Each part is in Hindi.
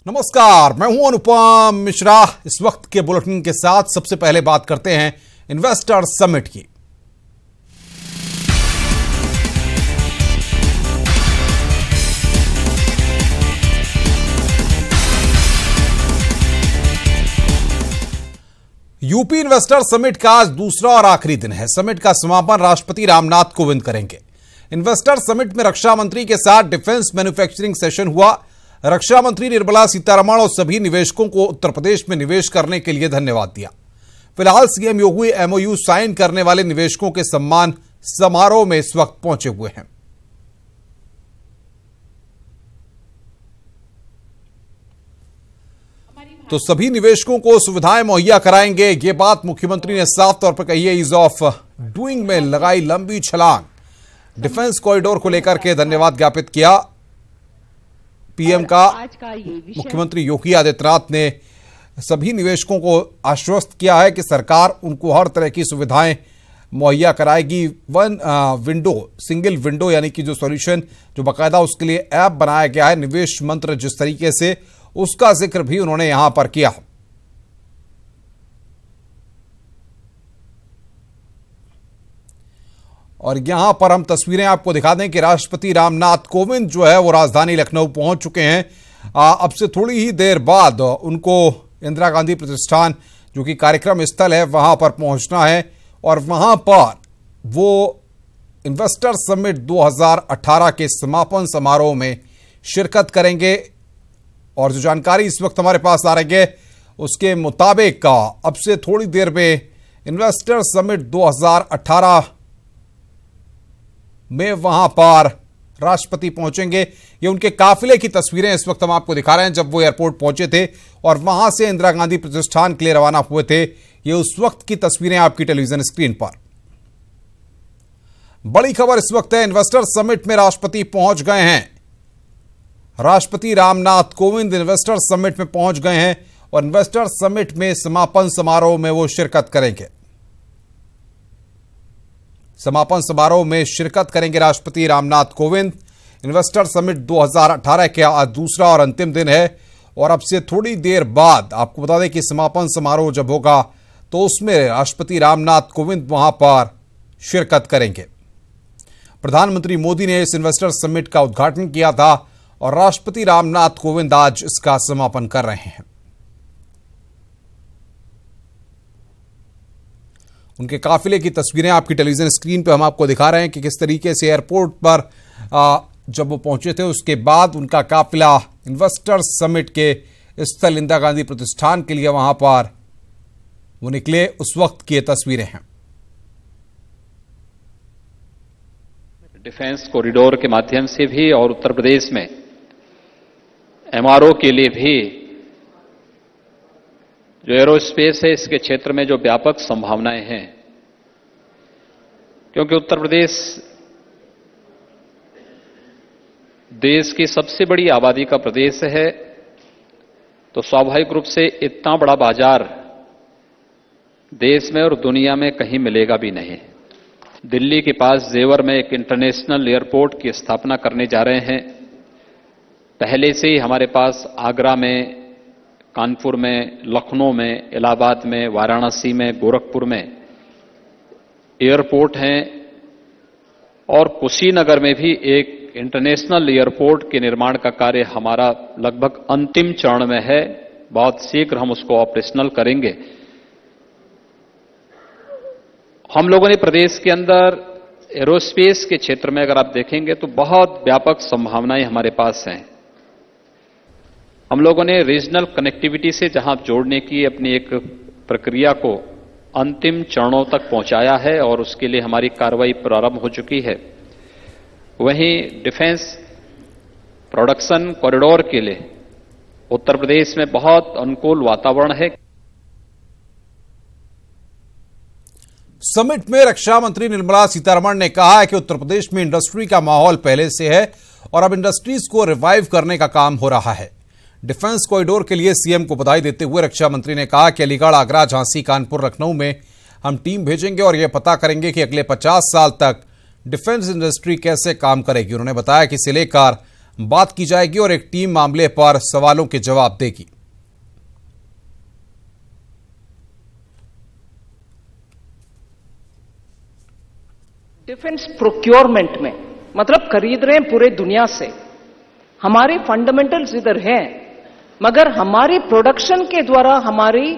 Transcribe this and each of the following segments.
नमस्कार, मैं हूं अनुपम मिश्रा। इस वक्त के बुलेटिन के साथ सबसे पहले बात करते हैं इन्वेस्टर समिट की। यूपी इन्वेस्टर समिट का आज दूसरा और आखिरी दिन है। समिट का समापन राष्ट्रपति रामनाथ कोविंद करेंगे। इन्वेस्टर समिट में रक्षा मंत्री के साथ डिफेंस मैन्युफैक्चरिंग सेशन हुआ। रक्षा मंत्री निर्मला सीतारमण और सभी निवेशकों को उत्तर प्रदेश में निवेश करने के लिए धन्यवाद दिया। फिलहाल सीएम योगी एमओयू साइन करने वाले निवेशकों के सम्मान समारोह में इस वक्त पहुंचे हुए हैं। तो सभी निवेशकों को सुविधाएं मुहैया कराएंगे, ये बात मुख्यमंत्री ने साफ तौर पर कही है। ईज ऑफ डूइंग में लगाई लंबी छलांग। डिफेंस कॉरिडोर को लेकर के धन्यवाद ज्ञापित किया पीएम का। मुख्यमंत्री योगी आदित्यनाथ ने सभी निवेशकों को आश्वस्त किया है कि सरकार उनको हर तरह की सुविधाएं मुहैया कराएगी। वन विंडो, सिंगल विंडो यानी कि जो सॉल्यूशन जो बाकायदा उसके लिए ऐप बनाया गया है, निवेश मंत्र जिस तरीके से, उसका जिक्र भी उन्होंने यहां पर किया। और यहां पर हम तस्वीरें आपको दिखा दें कि राष्ट्रपति रामनाथ कोविंद जो है वो राजधानी लखनऊ पहुंच चुके हैं। अब से थोड़ी ही देर बाद उनको इंदिरा गांधी प्रतिष्ठान जो कि कार्यक्रम स्थल है वहां पर पहुंचना है और वहां पर वो इन्वेस्टर समिट 2018 के समापन समारोह में शिरकत करेंगे। और जो जानकारी इस वक्त हमारे पास आ रही है उसके मुताबिक अब से थोड़ी देर में इन्वेस्टर समिट 2018 में वहां पर राष्ट्रपति पहुंचेंगे। ये उनके काफिले की तस्वीरें इस वक्त हम आपको दिखा रहे हैं जब वो एयरपोर्ट पहुंचे थे और वहां से इंदिरा गांधी प्रतिष्ठान के लिए रवाना हुए थे। ये उस वक्त की तस्वीरें आपकी टेलीविजन स्क्रीन पर। बड़ी खबर इस वक्त है, इन्वेस्टर समिट में राष्ट्रपति पहुंच गए हैं। राष्ट्रपति रामनाथ कोविंद इन्वेस्टर समिट में पहुंच गए हैं और इन्वेस्टर समिट में समापन समारोह में वो शिरकत करेंगे। समापन समारोह में शिरकत करेंगे राष्ट्रपति रामनाथ कोविंद। इन्वेस्टर समिट 2018 के आज दूसरा और अंतिम दिन है और अब से थोड़ी देर बाद आपको बता दें कि समापन समारोह जब होगा तो उसमें राष्ट्रपति रामनाथ कोविंद वहां पर शिरकत करेंगे। प्रधानमंत्री मोदी ने इस इन्वेस्टर समिट का उद्घाटन किया था और राष्ट्रपति रामनाथ कोविंद आज इसका समापन कर रहे हैं। उनके काफिले की तस्वीरें आपकी टेलीविजन स्क्रीन पर हम आपको दिखा रहे हैं कि किस तरीके से एयरपोर्ट पर जब वो पहुंचे थे उसके बाद उनका काफिला इन्वेस्टर समिट के स्थल इंदिरा गांधी प्रतिष्ठान के लिए वहां पर वो निकले, उस वक्त की तस्वीरें हैं। डिफेंस कॉरिडोर के माध्यम से भी और उत्तर प्रदेश में एमआरओ के लिए भी जो एरोस्पेस है इसके क्षेत्र में जो व्यापक संभावनाएं हैं, क्योंकि उत्तर प्रदेश देश की सबसे बड़ी आबादी का प्रदेश है, तो स्वाभाविक रूप से इतना बड़ा बाजार देश में और दुनिया में कहीं मिलेगा भी नहीं। दिल्ली के पास जेवर में एक इंटरनेशनल एयरपोर्ट की स्थापना करने जा रहे हैं। पहले से ही हमारे पास आगरा में, कानपुर में, लखनऊ में, इलाहाबाद में, वाराणसी में, गोरखपुर में एयरपोर्ट हैं और कुशीनगर में भी एक इंटरनेशनल एयरपोर्ट के निर्माण का कार्य हमारा लगभग अंतिम चरण में है। बहुत शीघ्र हम उसको ऑपरेशनल करेंगे। हम लोगों ने प्रदेश के अंदर एरोस्पेस के क्षेत्र में अगर आप देखेंगे तो बहुत व्यापक संभावनाएं हमारे पास हैं। हम लोगों ने रीजनल कनेक्टिविटी से जहां जोड़ने की अपनी एक प्रक्रिया को अंतिम चरणों तक पहुंचाया है और उसके लिए हमारी कार्रवाई प्रारंभ हो चुकी है। वहीं डिफेंस प्रोडक्शन कॉरिडोर के लिए उत्तर प्रदेश में बहुत अनुकूल वातावरण है। समिट में रक्षा मंत्री निर्मला सीतारमण ने कहा है कि उत्तर प्रदेश में इंडस्ट्री का माहौल पहले से है और अब इंडस्ट्रीज को रिवाइव करने का काम हो रहा है। डिफेंस कॉरिडोर के लिए सीएम को बधाई देते हुए रक्षा मंत्री ने कहा कि अलीगढ़, आगरा, झांसी, कानपुर, लखनऊ में हम टीम भेजेंगे और यह पता करेंगे कि अगले 50 साल तक डिफेंस इंडस्ट्री कैसे काम करेगी। उन्होंने बताया कि इसे लेकर बात की जाएगी और एक टीम मामले पर सवालों के जवाब देगी। डिफेंस प्रोक्योरमेंट में मतलब खरीद रहे हैं पूरे दुनिया से, हमारे फंडामेंटल्स इधर हैं, मगर हमारी प्रोडक्शन के द्वारा हमारी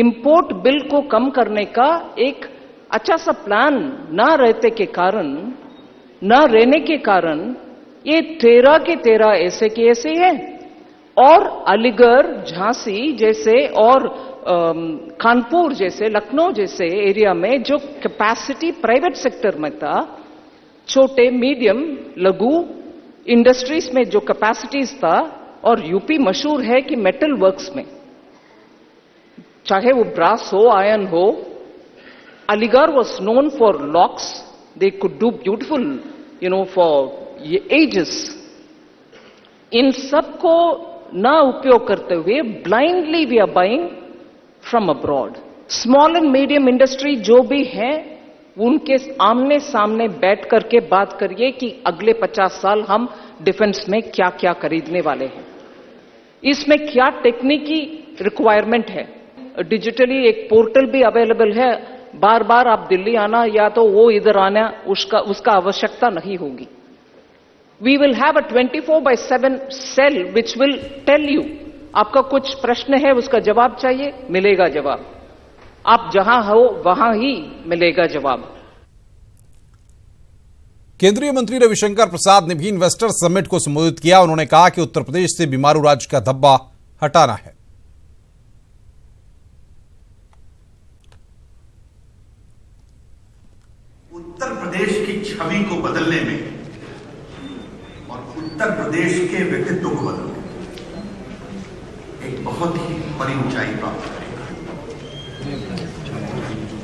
इंपोर्ट बिल को कम करने का एक अच्छा सा प्लान ना रहने के कारण ये 13 के 13 ऐसे के ऐसे हैं। और अलीगढ़, झांसी जैसे और कानपुर जैसे, लखनऊ जैसे एरिया में जो कैपेसिटी प्राइवेट सेक्टर में था, छोटे मीडियम लघु इंडस्ट्रीज में जो कैपेसिटीज था, और यूपी मशहूर है कि मेटल वर्क्स में, चाहे वो ब्रास हो आयरन हो, Aligarh was known for locks, they could do beautiful for ages. इन सब को ना उपयोग करते हुए blindly we are buying from abroad. Small and medium industry जो भी है उनके आमने सामने बैठ करके बात करिए कि अगले 50 साल हम डिफेंस में क्या क्या खरीदने वाले हैं, इसमें क्या टेक्निकी रिक्वायरमेंट है। डिजिटली एक पोर्टल भी अवेलेबल है, बार बार आप दिल्ली आना या तो वो इधर आना उसका आवश्यकता नहीं होगी। We will have a 24/7 cell which will tell you, आपका कुछ प्रश्न है उसका जवाब चाहिए, मिलेगा जवाब, आप जहां हो वहां ही मिलेगा जवाब। केंद्रीय मंत्री रविशंकर प्रसाद ने भी इन्वेस्टर समिट को संबोधित किया। उन्होंने कहा कि उत्तर प्रदेश से बीमारू राज्य का धब्बा हटाना है। उत्तर प्रदेश की छवि को बदलने में और उत्तर प्रदेश के व्यक्तित्व को बदलने में एक बहुत ही बड़ी ऊंचाई प्राप्त करेगा,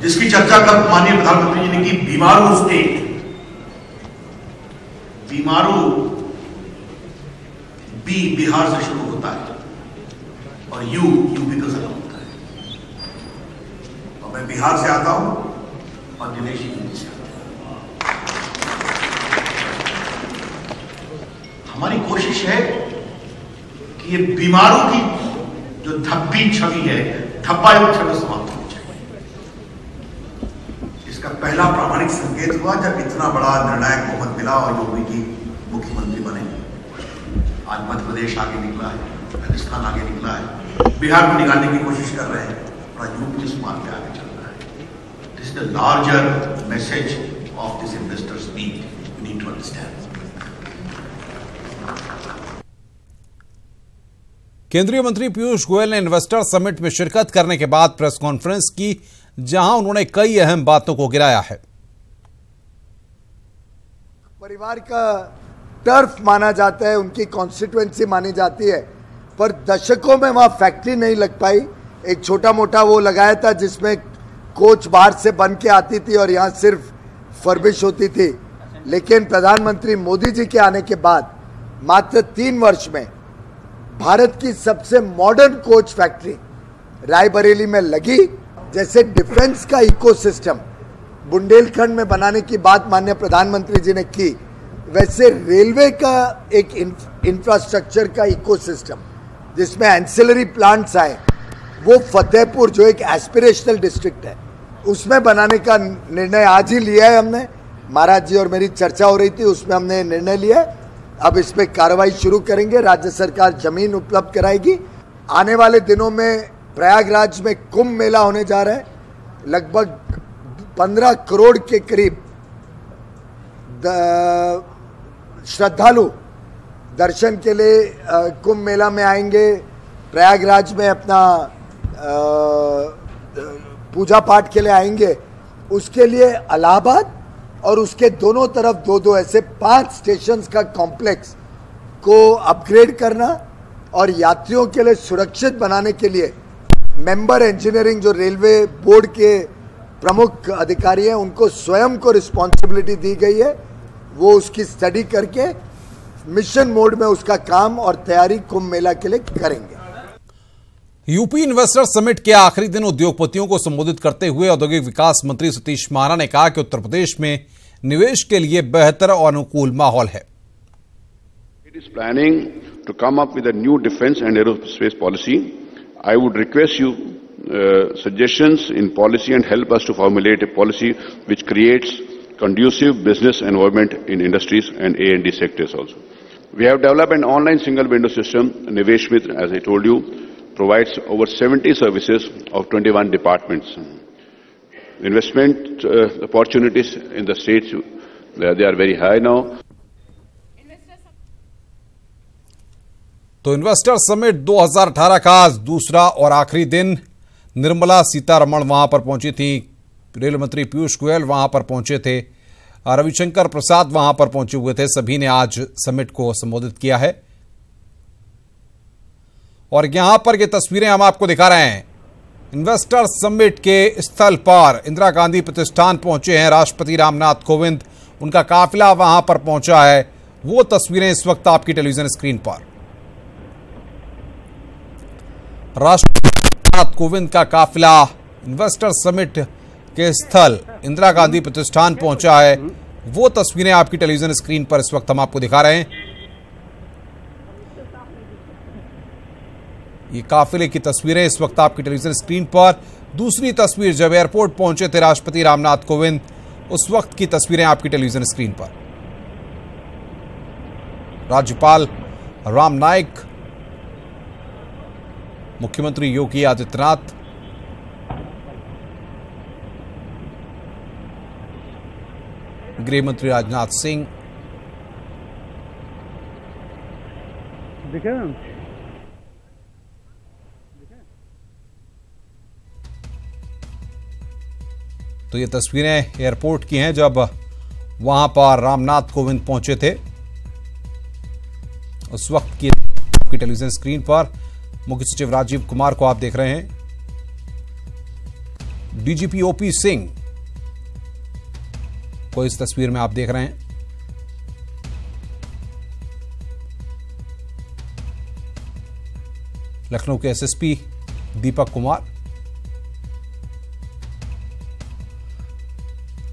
जिसकी चर्चा कल माननीय प्रधानमंत्री जी ने की। बीमारू स्टेट, बीमारू बी बिहार से शुरू होता है और यूपी को खत्म होता है। और मैं बिहार से आता हूं और दिनेश यूपी से आता हूं। हमारी कोशिश है कि ये बीमारू की जो धब्बी छवि है, धब्बायुक्त छवि समाप्त होनी चाहिए। इसका पहला प्रामाणिक संकेत हुआ जब इतना बड़ा निर्णायक बहुमत मिला और योगी जी मुख्यमंत्री बने। आज मध्य प्रदेश आगे निकला है, राजस्थान आगे निकला है, बिहार को निकालने की कोशिश कर रहे हैं और यूपी जिस मार्ग पे आगे चल रहा है। This is the larger message of this investors meet, we need to understand. केंद्रीय मंत्री पीयूष गोयल ने इन्वेस्टर समिट में शिरकत करने के बाद प्रेस कॉन्फ्रेंस की, जहां उन्होंने कई अहम बातों को गिराया है। परिवार का टर्फ माना जाता है, उनकी कॉन्स्टिट्यूएंसी मानी जाती है, पर दशकों में वहां फैक्ट्री नहीं लग पाई। एक छोटा मोटा वो लगाया था जिसमें कोच बाहर से बन के आती थी और यहां सिर्फ फर्बिश होती थी। लेकिन प्रधानमंत्री मोदी जी के आने के बाद मात्र 3 वर्ष में भारत की सबसे मॉडर्न कोच फैक्ट्री रायबरेली में लगी। जैसे डिफेंस का इकोसिस्टम बुंदेलखंड में बनाने की बात माननीय प्रधानमंत्री जी ने की, वैसे रेलवे का एक इंफ्रास्ट्रक्चर का इकोसिस्टम जिसमें एंसिलरी प्लांट्स आए, वो फतेहपुर जो एक एस्पिरेशनल डिस्ट्रिक्ट है उसमें बनाने का निर्णय आज ही लिया है हमने। महाराज जी और मेरी चर्चा हो रही थी, उसमें हमने निर्णय लिया। अब इस पे कार्रवाई शुरू करेंगे, राज्य सरकार जमीन उपलब्ध कराएगी। आने वाले दिनों में प्रयागराज में कुंभ मेला होने जा रहा है, लगभग 15 करोड़ के करीब श्रद्धालु दर्शन के लिए कुंभ मेला में आएंगे। प्रयागराज में अपना पूजा पाठ के लिए आएंगे। उसके लिए इलाहाबाद और उसके दोनों तरफ 2-2 ऐसे 5 स्टेशंस का कॉम्प्लेक्स को अपग्रेड करना और यात्रियों के लिए सुरक्षित बनाने के लिए मेंबर इंजीनियरिंग जो रेलवे बोर्ड के प्रमुख अधिकारी हैं उनको स्वयं को रिस्पॉन्सिबिलिटी दी गई है। वो उसकी स्टडी करके मिशन मोड में उसका काम और तैयारी कुंभ मेला के लिए करेंगे। यूपी इन्वेस्टर समिट के आखिरी दिन उद्योगपतियों को संबोधित करते हुए औद्योगिक विकास मंत्री सतीश महाना ने कहा कि उत्तर प्रदेश में निवेश के लिए बेहतर और अनुकूल माहौल है। It is planning to come up with a new defense and aerospace policy. I would request you suggestions in policy and help us to formulate a policy which creates conducive business environment in industries and A&D sectors also. We have developed an online single window system. Nivesh Mitra, as I told you, provides over 70 services of 21 departments. Investment opportunities in the states, they are very high now. तो इन्वेस्टर समिट 2018 का आज दूसरा और आखिरी दिन। निर्मला सीतारमण वहां पर पहुंची थी, रेल मंत्री पीयूष गोयल वहां पर पहुंचे थे, रविशंकर प्रसाद वहां पर पहुंचे हुए थे। सभी ने आज समिट को संबोधित किया है और यहां पर ये तस्वीरें हम आपको दिखा रहे हैं। इन्वेस्टर समिट के स्थल पर इंदिरा गांधी प्रतिष्ठान पहुंचे हैं राष्ट्रपति रामनाथ कोविंद, उनका काफिला वहां पर पहुंचा है। वो तस्वीरें इस वक्त आपकी टेलीविजन स्क्रीन पर। राष्ट्रपति रामनाथ कोविंद का काफिला इन्वेस्टर समिट के स्थल इंदिरा गांधी प्रतिष्ठान पहुंचा है। वो तस्वीरें आपकी टेलीविजन स्क्रीन पर इस वक्त हम आपको दिखा रहे हैं। ये काफिले की तस्वीरें इस वक्त आपकी टेलीविजन स्क्रीन पर। दूसरी तस्वीर जब एयरपोर्ट पहुंचे थे राष्ट्रपति रामनाथ कोविंद, उस वक्त की तस्वीरें आपकी टेलीविजन स्क्रीन पर। राज्यपाल राम नाईक, मुख्यमंत्री योगी आदित्यनाथ, गृह मंत्री राजनाथ सिंह, तो ये तस्वीरें एयरपोर्ट की हैं जब वहां पर रामनाथ कोविंद पहुंचे थे। उस वक्त की आपकी टेलीविजन स्क्रीन पर मुख्य सचिव राजीव कुमार को आप देख रहे हैं। डीजीपी ओपी सिंह को इस तस्वीर में आप देख रहे हैं। लखनऊ के एसएसपी दीपक कुमार।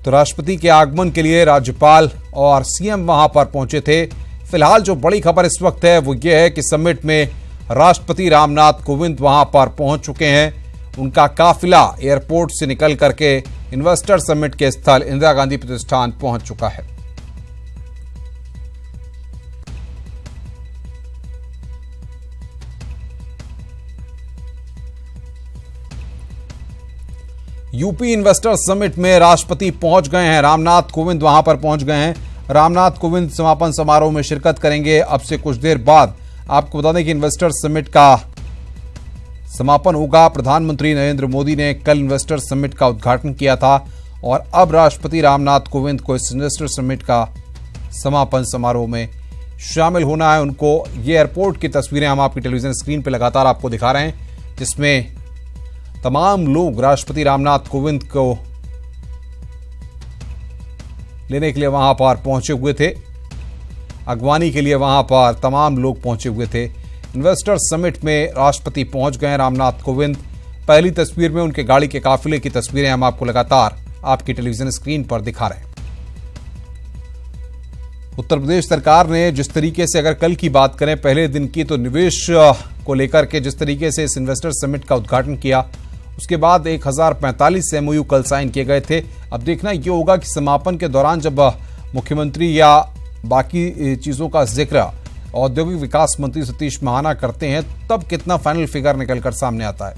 तो राष्ट्रपति के आगमन के लिए राज्यपाल और सीएम वहां पर पहुंचे थे। फिलहाल जो बड़ी खबर इस वक्त है वो ये है कि समिट में राष्ट्रपति रामनाथ कोविंद वहां पर पहुंच चुके हैं। उनका काफिला एयरपोर्ट से निकल करके इन्वेस्टर समिट के स्थल इंदिरा गांधी प्रतिष्ठान पहुंच चुका है। यूपी इन्वेस्टर समिट में राष्ट्रपति पहुंच गए हैं, रामनाथ कोविंद वहां पर पहुंच गए हैं। रामनाथ कोविंद समापन समारोह में शिरकत करेंगे अब से कुछ देर बाद। आपको बता दें कि इन्वेस्टर समिट का समापन होगा। प्रधानमंत्री नरेंद्र मोदी ने कल इन्वेस्टर समिट का उद्घाटन किया था और अब राष्ट्रपति रामनाथ कोविंद को इस इन्वेस्टर समिट का समापन समारोह में शामिल होना है। उनको ये एयरपोर्ट की तस्वीरें हम आपकी टेलीविजन स्क्रीन पर लगातार आपको दिखा रहे हैं, जिसमें तमाम लोग राष्ट्रपति रामनाथ कोविंद को लेने के लिए वहां पर पहुंचे हुए थे। अगवानी के लिए वहां पर तमाम लोग पहुंचे हुए थे। इन्वेस्टर समिट में राष्ट्रपति पहुंच गए रामनाथ कोविंद। पहली तस्वीर में उनके गाड़ी के काफिले की तस्वीरें हम आपको लगातार आपकी टेलीविजन स्क्रीन पर दिखा रहे हैं। उत्तर प्रदेश सरकार ने जिस तरीके से, अगर कल की बात करें पहले दिन की, तो निवेश को लेकर के जिस तरीके से इस इन्वेस्टर समिट का उद्घाटन किया, उसके बाद 1045 एमओयू कल साइन किए गए थे। अब देखना ये होगा कि समापन के दौरान जब मुख्यमंत्री या बाकी चीजों का जिक्र औद्योगिक विकास मंत्री सतीश महाना करते हैं, तब कितना फाइनल फिगर निकलकर सामने आता है।